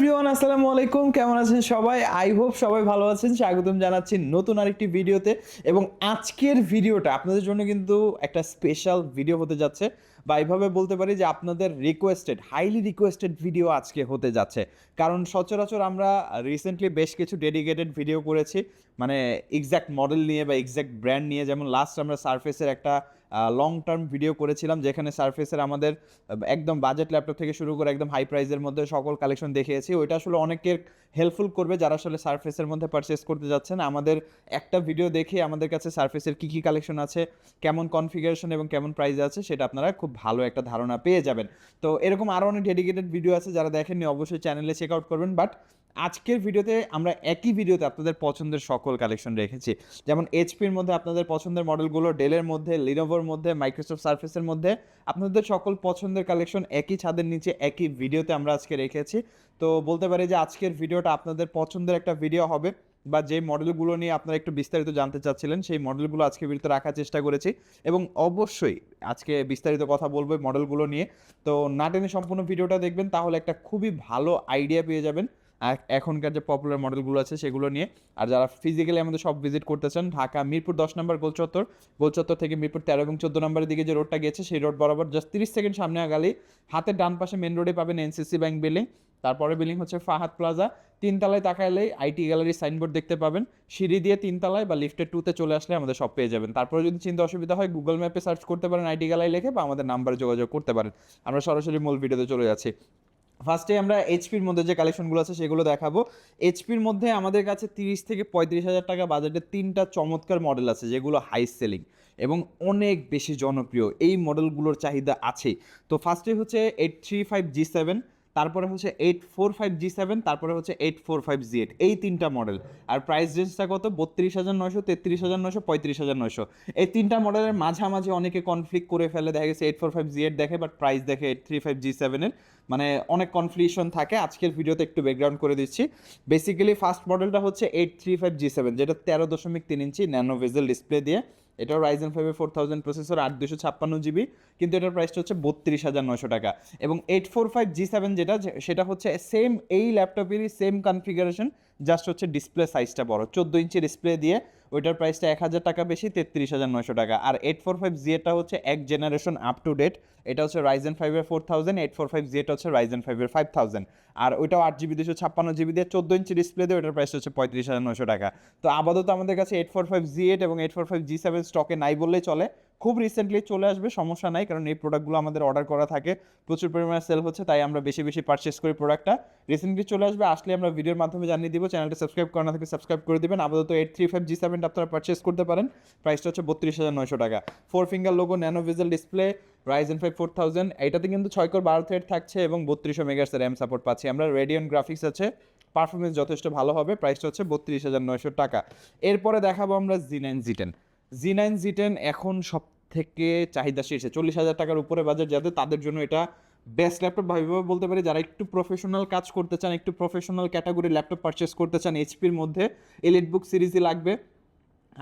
Everyone, আসসালামু আলাইকুম। কেমন আছেন সবাই? আই হোপ সবাই ভালো আছেন। স্বাগতম জানাচ্ছি নতুন আরেকটি ভিডিওতে। এবং আজকের ভিডিওটা আপনাদের জন্য কিন্তু একটা স্পেশাল ভিডিও হতে যাচ্ছে, বা এইভাবে বলতে পারি যে আপনাদের রিকোয়েস্টেড, হাইলি রিকোয়েস্টেড ভিডিও আজকে হতে যাচ্ছে। কারণ সচরাচর আমরা রিসেন্টলি বেশ কিছু ডেডিকেটেড ভিডিও করেছি, মানে এক্স্যাক্ট মডেল নিয়ে বা এক্স্যাক্ট ব্র্যান্ড নিয়ে। যেমন লাস্ট আমরা সারফেসের একটা লং টার্ম ভিডিও করেছিলাম, যেখানে সারফেসের আমাদের একদম বাজেট ল্যাপটপ থেকে শুরু করে একদম হাই প্রাইসের মধ্যে সকল কালেকশন দেখিয়েছি। ওইটা আসলে অনেকের হেল্পফুল করবে যারা আসলে সারফেসের মধ্যে পারচেস করতে যাচ্ছেন। আমাদের একটা ভিডিও দেখে আমাদের কাছে সারফেসের কী কী কালেকশন আছে, কেমন কনফিগারেশন এবং কেমন প্রাইস আছে, সেটা আপনারা খুব ভালো একটা ধারণা পেয়ে যাবেন। তো এরকম আরও অনেক ডেডিকেটেড ভিডিও আছে, যারা দেখেননি অবশ্যই চ্যানেলে চেক আউট করবেন। বাট আজকের ভিডিওতে আমরা একই ভিডিওতে আপনাদের পছন্দের সকল কালেকশন রেখেছি। যেমন এইচপির মধ্যে আপনাদের পছন্দের মডেলগুলো, ডেলের মধ্যে, লিনোভোর মধ্যে, মাইক্রোসফট সারফেসের মধ্যে আপনাদের সকল পছন্দের কালেকশন একই ছাদের নিচে একই ভিডিওতে আমরা আজকে রেখেছি। তো বলতে পারি যে আজকের ভিডিওটা আপনাদের পছন্দের একটা ভিডিও হবে, বা যে মডেলগুলো নিয়ে আপনারা একটু বিস্তারিত জানতে চাচ্ছিলেন সেই মডেলগুলো আজকে ভিডিওতে রাখার চেষ্টা করেছি। এবং অবশ্যই আজকে বিস্তারিত কথা বলবো মডেলগুলো নিয়ে। তো না টেনে সম্পূর্ণ ভিডিওটা দেখবেন, তাহলে একটা খুবই ভালো আইডিয়া পেয়ে যাবেন এখনকার যে পপুলার মডেলগুলো আছে সেগুলো নিয়ে। আর যারা ফিজিক্যালি আমাদের সব ভিজিট করতে চান, ঢাকা মিরপুর 10 নম্বর গোলচত্বর থেকে মিরপুর 13 এবং 14 নম্বরের দিকে যে রোডটা গেছে, সেই রোড বরাবর জাস্ট 30 সেকেন্ড সামনে আগালি হাতের ডান পাশে মেন রোডে পাবেন এনসিসি ব্যাংক বিল্ডিং। তারপরে বিল্ডিং হচ্ছে ফাহাদ প্লাজা। 3 তলায় তাকাইলেই আইটি গ্যালারি সাইনবোর্ড দেখতে পাবেন। সিঁড়ি দিয়ে 3 তলায় বা লিফটের 2-তে চলে আসলে আমাদের সব পেয়ে যাবেন। তারপরে যদি চিন্তা অসুবিধা হয়, গুগল ম্যাপে সার্চ করতে পারেন আইটি গ্যালারি লিখে, বা আমাদের নাম্বারে যোগাযোগ করতে পারেন। আমরা সরাসরি মূল ভিডিওতে চলে যাচ্ছি। ফার্স্টে আমরা এইচপির মধ্যে যে কালেকশনগুলো আছে সেগুলো দেখাবো। এইচপির মধ্যে আমাদের কাছে 30 থেকে 35 হাজার টাকা বাজেটের 3টা চমৎকার মডেল আছে, যেগুলো হাই সেলিং এবং অনেক বেশি জনপ্রিয়। এই মডেলগুলোর চাহিদা আছে। তো ফার্স্টে হচ্ছে 835G7, তারপরে হচ্ছে 845G7, তারপরে হচ্ছে 845Z। এই 3টা মডেল। আর প্রাইস রেঞ্জটা কত? 32,900, 33,900, 35,900। এই 3টা মডেলের মাঝামাঝি অনেকে কনফ্লিক্ট করে ফেলে, দেখা গেছে 845Z দেখে বাট প্রাইস দেখে 835G7-এর, মানে অনেক কনফ্লিউশন থাকে। আজকের ভিডিওতে একটু ব্যাকগ্রাউন্ড করে দিচ্ছি। বেসিক্যালি ফার্স্ট মডেলটা হচ্ছে 835G7, যেটা 13.3 ইঞ্চি ন্যানো ভেজেল ডিসপ্লে দিয়ে। এটাও রাইজেন 5 4000 প্রসেসর, 8 256 GB, কিন্তু এটার প্রাইসটা হচ্ছে 32,900 টাকা। এবং 845G7 যেটা, সেটা হচ্ছে সেম এই ল্যাপটপেরই সেম কনফিগারেশন, জাস্ট হচ্ছে ডিসপ্লে সাইজটা বড়, 14 ইঞ্চি ডিসপ্লে দিয়ে। ওইটার প্রাইসটা 1,000 টাকা বেশি, 33,900 টাকা। আর 845Z হচ্ছে এক জেনারেশন আপ টু ডেট। এটা হচ্ছে রাইজেন 5 4000, 845Z হচ্ছে রাইজেন 5 5000। আর ওইটাও 8 GB 256 GB দিয়ে, 14 ইঞ্চি ডিসপ্লে দিয়ে। ওইটার প্রাইস হচ্ছে 35,900 টাকা। তো আপাতত আমাদের কাছে 845Z এবং 845G7 স্টকে নাই বললেই চলে। খুব রিসেন্টলি চলে আসবে, সমস্যা নাই, কারণ এই প্রোডাক্টগুলো আমাদের অর্ডার করা থাকে, প্রচুর পরিমাণে সেল হচ্ছে, তাই আমরা বেশি বেশি পারচেস করি প্রোডাক্টটা। রিসেন্টলি চলে আসবে, আসলে আমরা ভিডিওর মাধ্যমে জানিয়ে দিব। চ্যানেলটা সাবস্ক্রাইব করা না থাকে সাবস্ক্রাইব করে দিবেন। আপাতত 835G7টা আপনারা পারচেস করতে পারেন। প্রাইসটা হচ্ছে 32,900 টাকা। 4 finger logo, nano bezel display, Ryzen 5 4000। এটাতে কিন্তু 6 কোর 12 থ্রেড থাকছে এবং 3200 মেগাহার্টজ র্যাম সাপোর্ট পাচ্ছি আমরা। রেডিয়ন গ্রাফিক্স আছে, পারফরমেন্স যথেষ্ট ভালো হবে। প্রাইসটা হচ্ছে 32,900 টাকা। এরপরে দেখাবো আমরা জি9 জি10 এখন সব থেকে চাহিদা শীর্ষে। 40,000 টাকার উপরে বাজেট যাদের, তাদের জন্য এটা বেস্ট ল্যাপটপ ভাবে বলতে পারি। যারা একটু প্রফেশনাল কাজ করতে চান, একটু প্রফেশনাল ক্যাটাগরি ল্যাপটপ পারচেস করতে চান, এইচপির মধ্যে এলিট বুক সিরিজই লাগবে।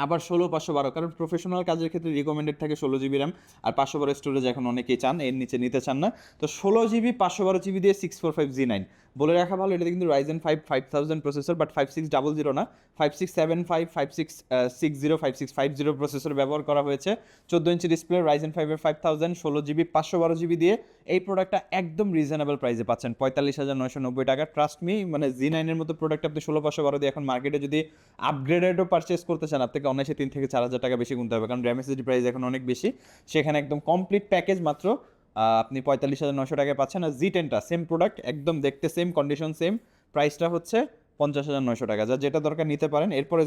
আবার 16/512, কারণ প্রফেশনাল কাজের ক্ষেত্রে রিকমেন্ডেড থাকে 16 GB র্যাম, আর 512 স্টোরেজ এখন অনেকেই চান, এর নিচে নিতে চান না। তো 16 GB 512 GB দিয়ে 645G9 বলে রাখা ভালো। এটাতে কিন্তু রাইজেন 5 5000 প্রসেসর, বাট 5600 না, 5675, 5660, 5650 প্রসেসর ব্যবহার করা হয়েছে। 14 inch display, Ryzen 5 5000, 16 GB 512 GB দিয়ে এই প্রোডাক্টটা একদম রিজনেবল প্রাইসে পাচ্ছেন, 45,990 টাকা। ট্রাস্ট মি, মানে জি9-এর মতো প্রোডাক্ট আপনি 16/512 দিয়ে এখন মার্কেটে যদি আপগ্রেডেডও পারচেস করতে চান, আপনাকে অনায়াসে 3 থেকে 4,000 টাকা বেশি গুনতে হবে, কারণ র্যাম এসএসডি প্রাইস এখন অনেক বেশি। সেখানে একদম কমপ্লিট প্যাকেজ মাত্র আপনি 45,900 টাকায় পাচ্ছেন। আর জি10টা সেম প্রোডাক্ট, একদম দেখতে সেম, কন্ডিশন সেম, প্রাইসটা হচ্ছে 50,900 টাকা। যা যেটা দরকার নিতে পারেন। এরপরে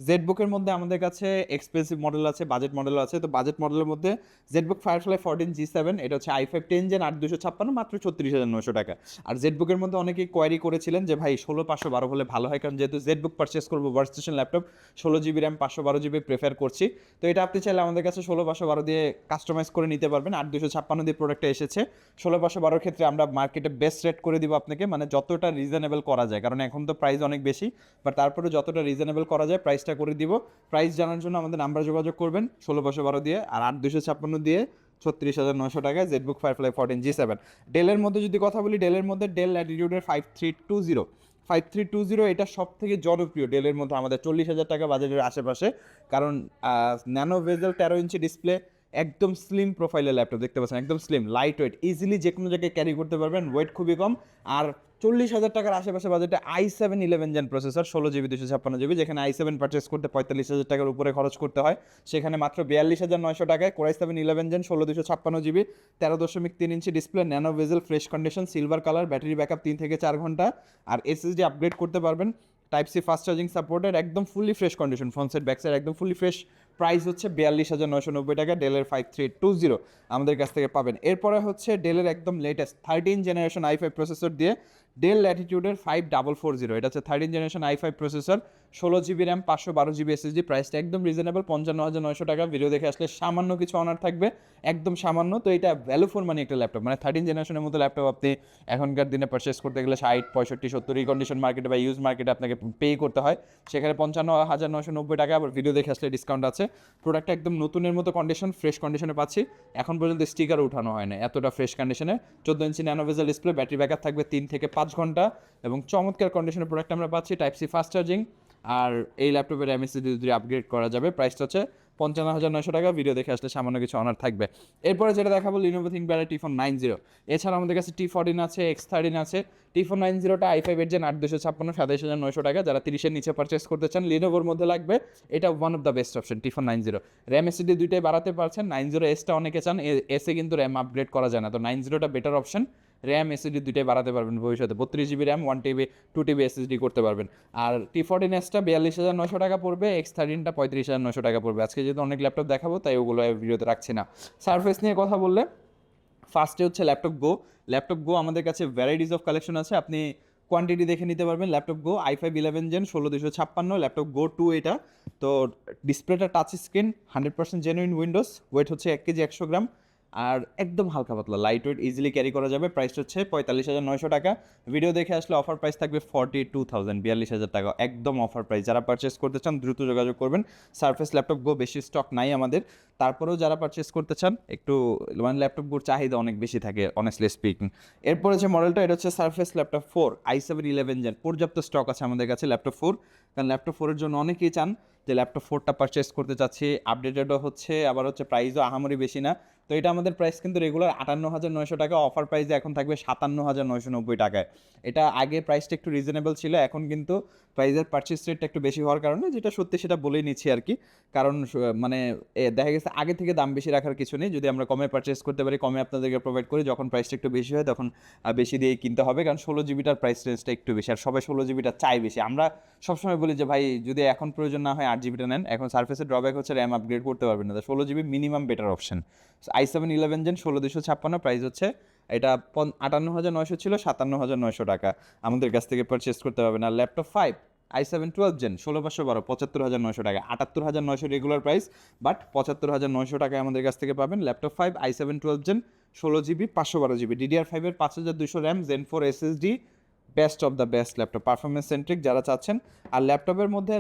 জেডবুকের মধ্যে আমাদের কাছে এক্সপেন্সিভ মডেল আছে, বাজেট মডেল আছে। তো বাজেট মডেলের মধ্যে জেডবুক ফায়ারফ্লাই 14G7, এটা হচ্ছে i5 10 Gen, 8 256, মাত্র 34,900 টাকা। আর জেডবুকের মধ্যে অনেকেই কোয়ারি করেছিলেন যে ভাই 16/512 হলে ভালো হয়, কারণ যেহেতু জেডবুক পারচেস করবো workstation laptop, 16 GB RAM 512 GB prefer করছি। তো এটা আপনি চাইলে আমাদের কাছে 16/512 দিয়ে কাস্টমাইজ করে নিতে পারবেন। 8 256 দিয়ে প্রোডাক্টটা এসেছে। 16/512 ক্ষেত্রে আমরা মার্কেটে বেস্ট রেট করে দিব আপনাকে, মানে যতটা রিজনেবল করা যায়, কারণ এখন তো প্রাইস অনেক বেশি, বাট তারপরে যতটা রিজনেবল করা যায় প্রাইসটা করে দিব। প্রাইস জানার জন্য আমাদের নাম্বার যোগাযোগ করবেন 16/512 দিয়ে, আর 8 256 দিয়ে 36,900 টাকায় জেটবুক ফায়ারফ্লাই 14 G7। ডেলের মধ্যে যদি কথা বলি, ডেলের মধ্যে ডেল ল্যাটিটিউডের 5320 এটা সব থেকে জনপ্রিয় ডেলের মধ্যে আমাদের 40,000 টাকা বাজেটের আশেপাশে। কারণ ন্যানো ভেজেল 13 ইঞ্চি ডিসপ্লে, একদম স্লিম প্রোফাইলের ল্যাপটপ দেখতে পাচ্ছেন, একদম স্লিম, লাইট ওয়েট, ইজিলি যে কোনো জায়গায় ক্যারি করতে পারবেন, ওয়েট খুবই কম। আর 40,000 টাকার আশেপাশে বাজেটে i7 11 gen processor, 16 GB 256 GB, যেখানে i7 পারচেস করতে 45,000 টাকার উপরে খরচ করতে হয়, সেখানে মাত্র 42,900 টাকায় Core i7 11 gen 16 256 GB, 13.3 inch display, nano bezel, fresh condition, silver colour, battery backup 3 থেকে 4 ঘন্টা, আর SSD আপগ্রেড করতে পারবেন, type C fast charging supported, একদম fully fresh condition, front side back side একদম ফুলি ফ্রেশ। প্রাইস হচ্ছে 42,990 টাকা, ডেলের 5320 আমাদের কাছ থেকে পাবেন। এরপরে হচ্ছে ডেলের একদম লেটেস্ট 13 জেনারেশন i5 প্রসেসর দিয়ে ডেল ল্যাটিটিউডের 5440, এটা হচ্ছে 13 generation i5 processor, 16 GB RAM, 512 GB SSD, প্রাইসটা একদম রিজনেবল 55,900 টাকা। ভিডিও দেখে আসলে সামান্য কিছু অনার থাকবে, একদম সামান্য। তো এটা ভ্যালু ফর মানি একটা ল্যাপটপ, মানে 13 জেনারেশনের মতো ল্যাপটপ আপনি এখনকার দিনে পারচেস করতে গেলে 60, 65, 70 এই কন্ডিশন মার্কেটে বা ইউজ মার্কেটে আপনাকে পে করতে হয়, সেখানে 55,990 টাকা। আবার ভিডিও দেখে আসলে ডিসকাউন্ট আছে। প্রোডাক্টটা একদম নতুনের মতো কন্ডিশন, ফ্রেশ কন্ডিশনে পাচ্ছি, এখন পর্যন্ত স্টিকার উঠানো হয় না, এতটা ফ্রেশ কন্ডিশনে। 14 ইঞ্চি nano bezel display, battery backup থাকবে 3 থেকে 5 ঘন্টা, এবং চমৎকার কন্ডিশনের প্রোডাক্ট আমরা পাচ্ছি, টাইপ সি ফাস্ট চার্জিং। আর এই ল্যাপটপের MSD যদি আপগ্রেড করা যাবে, প্রাইসটা হচ্ছে 55,900 টাকা। ভিডিও দেখে আসলে সামান্য কিছু অনার থাকবে। এরপরে যেটা দেখাবো লিনোভো থিংকপ্যাড T4 90। এছাড়া আমাদের কাছে T14 আছে, X13 আছে। T4 90টা i5 8 জেন 8256, 27,900 টাকা। যারা 30-এর নিচে পারচেস করতে চান, লিনোভোর মধ্যে লাগবে, এটা one of the best option T4 90। RAM SSD দুইটাই বাড়াতে পারছেন, 90S টা অনেকে চান, এসে কিন্তু র্যাম আপগ্রেড করা যায় না, তো 90টা বেটার অপশন। র্যাম SSD দুইটাই বাড়াতে পারবেন ভবিষ্যতে, 32 GB RAM, 1 TB 2 TB SSD করতে পারবেন। আর T14S টা 42,900 টাকা পড়বে, X13টা 35,900 টাকা পড়বে। আজকে যেহেতু অনেক ল্যাপটপ দেখাবো, তাই ওগুলো ভিডিওতে রাখছি না। সারফেস নিয়ে কথা বললে, ফার্স্টে হচ্ছে ল্যাপটপ গো আমাদের কাছে ভ্যারাইটিস অফ কালেকশন আছে, আপনি কোয়ান্টিটি দেখে নিতে পারবেন। Laptop go i5 11 gen 16 256, laptop go 2 এটা। তো ডিসপ্লেটা touch screen, 100% genuine Windows, weight হচ্ছে 1 কেজি 100 গ্রাম, আর একদম হালকা পাতলা, লাইট ওয়েট, ইজিলি ক্যারি করা যাবে। প্রাইস হচ্ছে 45,900 টাকা। ভিডিও দেখে আসলে অফার প্রাইস থাকবে 42,000, 42,000 টাকা, একদম অফার প্রাইস। যারা পারচেস করতে চান দ্রুত যোগাযোগ করবেন। সারফেস ল্যাপটপ গো বেশি স্টক নাই আমাদের, তারপরেও যারা পারচেস করতে চান, একটু মানে ল্যাপটপ গোর চাহিদা অনেক বেশি থাকে অনেস্টলি স্পিকিং। এরপরে যে মডেলটা, এটা হচ্ছে সারফেস ল্যাপটপ 4 i7 11 জেন, পর্যাপ্ত স্টক আছে আমাদের কাছে ল্যাপটপ 4, কারণ ল্যাপটপ 4-এর জন্য অনেকেই চান যে ল্যাপটপ 4টা পারচেস করতে চাচ্ছি, আপডেটেডও হচ্ছে, আবার হচ্ছে প্রাইসও আহামরি বেশি না। তো এটা আমাদের প্রাইস কিন্তু রেগুলার 58,900 টাকা, অফার প্রাইসে এখন থাকবে 57,990 টাকায়। এটা আগে প্রাইসটা একটু রিজনেবল ছিল, এখন কিন্তু প্রাইসের পারচেস রেটটা একটু বেশি হওয়ার কারণে, যেটা সত্যি সেটা বলেই নিচ্ছি আর কি। কারণ মানে দেখা গেছে আগে থেকে দাম বেশি রাখার কিছু নেই, যদি আমরা কমে পারচেস করতে পারি, কমে আপনাদেরকে প্রোভাইড করি, যখন প্রাইসটা একটু বেশি হয় তখন বেশি দিয়েই কিনতে হবে, কারণ 16 জিবিটার প্রাইস রেঞ্জটা একটু বেশি, আর সবাই 16 জিবিটা চাই বেশি। আমরা সবসময় বলি যে ভাই যদি এখন প্রয়োজন না হয় 8 জিবিটা নেন। এখন সারফেসের ড্রব্যাক হচ্ছে র্যাম আপগ্রেড করতে পারবেন না, 16 GB minimum better option. i7 11 gen 16 256, price হচ্ছে এটা 58,900 ছিল, 57,900 টাকা আমাদের কাছ থেকে পারচেস করতে পারবেন। আর ল্যাপটপ 5 i7 12 জেন 16/512, 75,900 টাকা, 78,900 রেগুলার প্রাইস, বাট 75,900 টাকায় আমাদের কাছ থেকে পাবেন laptop 5 i7 12 gen 16 GB 512 GB, DDR5-এর 5200 RAM, Zen 4 SSD, best of the best laptop, performance centric যারা চাচ্ছেন। আর ল্যাপটপের মধ্যে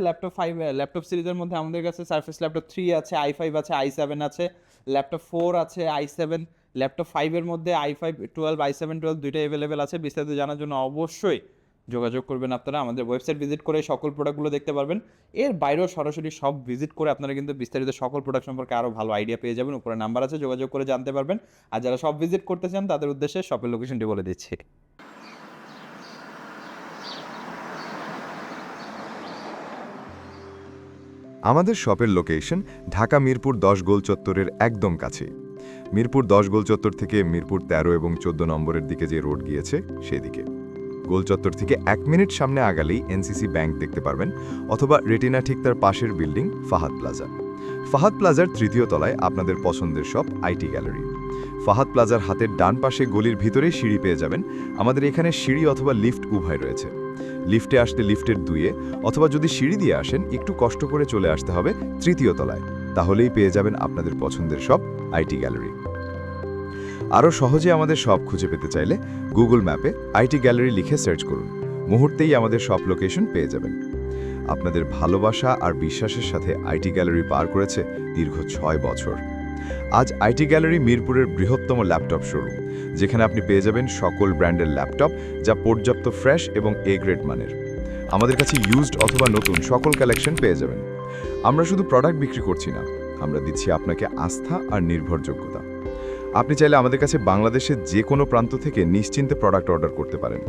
ল্যাপটপ সিরিজের মধ্যে আমাদের কাছে সারফেস ল্যাপটপ 3 আছে, i5 আছে, i7 আছে, ল্যাপটপ 4 আছে, i7, ল্যাপটপ 5-এর মধ্যে i5 12 i7 12 দুইটাই অ্যাভেলেবেল আছে। বিস্তারিত জানার জন্য অবশ্যই যোগাযোগ করবেন আপনারা, আমাদের ওয়েবসাইট ভিজিট করে সকল প্রোডাক্টগুলো দেখতে পারবেন। এর বাইরেও সরাসরি সব ভিজিট করে আপনারা কিন্তু বিস্তারিত সকল প্রোডাক্ট সম্পর্কে আরও ভালো আইডিয়া পেয়ে যাবেন, উপরে নাম্বার আছে, যোগাযোগ করে জানতে পারবেন। আর যারা সব ভিজিট করতে চান তাদের উদ্দেশ্যে শপের লোকেশনটি বলে দিচ্ছি। আমাদের শপের লোকেশন ঢাকা মিরপুর 10 গোল চত্বরের একদম কাছে। মিরপুর 10 গোল চত্বর থেকে মিরপুর 13 এবং 14 নম্বরের দিকে যে রোড গিয়েছে সেদিকে। গোল চত্বর থেকে 1 মিনিট সামনে আগালেই এনসিসি ব্যাংক দেখতে পারবেন, অথবা রেটিনা ঠিক তার পাশের বিল্ডিং ফাহাদ প্লাজা। ফাহাদ প্লাজার 3য় তলায় আপনাদের পছন্দের শপ আইটি গ্যালারি। ফাহাদ প্লাজার হাতের ডান পাশে গলির ভিতরে সিঁড়ি পেয়ে যাবেন। আমাদের এখানে সিঁড়ি অথবা লিফট উভয় রয়েছে। লিফটে আসতে লিফটের 2-এ, অথবা যদি সিঁড়ি দিয়ে আসেন একটু কষ্ট করে চলে আসতে হবে 3য় তলায়, তাহলেই পেয়ে যাবেন আপনাদের পছন্দের শপ আইটি গ্যালারি। আরও সহজে আমাদের শপ খুঁজে পেতে চাইলে গুগল ম্যাপে আইটি গ্যালারি লিখে সার্চ করুন, মুহূর্তেই আমাদের শপ লোকেশন পেয়ে যাবেন। আপনাদের ভালোবাসা আর বিশ্বাসের সাথে আইটি গ্যালারি পার করেছে দীর্ঘ 6 বছর। আজ আইটি গ্যালারি মিরপুরের বৃহত্তম ল্যাপটপ শোরুম, যেখানে আপনি পেয়ে যাবেন সকল ব্র্যান্ডের ল্যাপটপ যা পর্যাপ্ত ফ্রেশ এবং এ গ্রেড মানের। আমাদের কাছে ইউজড অথবা নতুন সকল কালেকশন পেয়ে যাবেন। আমরা শুধু প্রোডাক্ট বিক্রি করছি না, আমরা দিচ্ছি আপনাকে আস্থা আর নির্ভরযোগ্যতা। আপনি চাইলে আমাদের কাছে বাংলাদেশের যে কোনো প্রান্ত থেকে নিশ্চিন্তে প্রোডাক্ট অর্ডার করতে পারেন।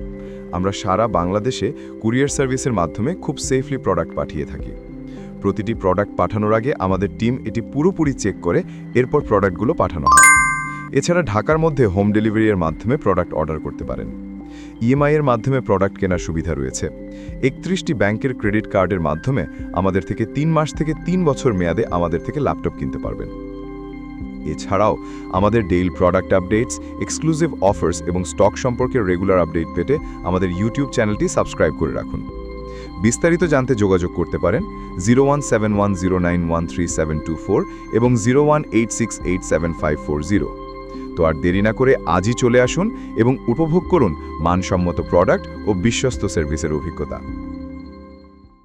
আমরা সারা বাংলাদেশে কুরিয়ার সার্ভিসের মাধ্যমে খুব সেফলি প্রোডাক্ট পাঠিয়ে থাকি। প্রতিটি প্রোডাক্ট পাঠানোর আগে আমাদের টিম এটি পুরোপুরি চেক করে এরপর প্রোডাক্টগুলো পাঠানো হয়। এছাড়া ঢাকার মধ্যে হোম ডেলিভারির মাধ্যমে প্রোডাক্ট অর্ডার করতে পারেন। ইএমআই এর মাধ্যমে প্রোডাক্ট কেনার সুবিধা রয়েছে। 31টি ব্যাংকের ক্রেডিট কার্ডের মাধ্যমে আমাদের থেকে 3 মাস থেকে 3 বছর মেয়াদে আমাদের থেকে ল্যাপটপ কিনতে পারবেন। এছাড়াও আমাদের daily product updates, exclusive offers এবং স্টক সম্পর্কে রেগুলার আপডেট পেতে আমাদের ইউটিউব চ্যানেলটি সাবস্ক্রাইব করে রাখুন। বিস্তারিত জানতে যোগাযোগ করতে পারেন 0171091374 এবং 0186875540। তো আর দেরি না করে আজই চলে আসুন এবং উপভোগ করুন মানসম্মত প্রোডাক্ট ও বিশ্বস্ত সার্ভিসের অভিজ্ঞতা।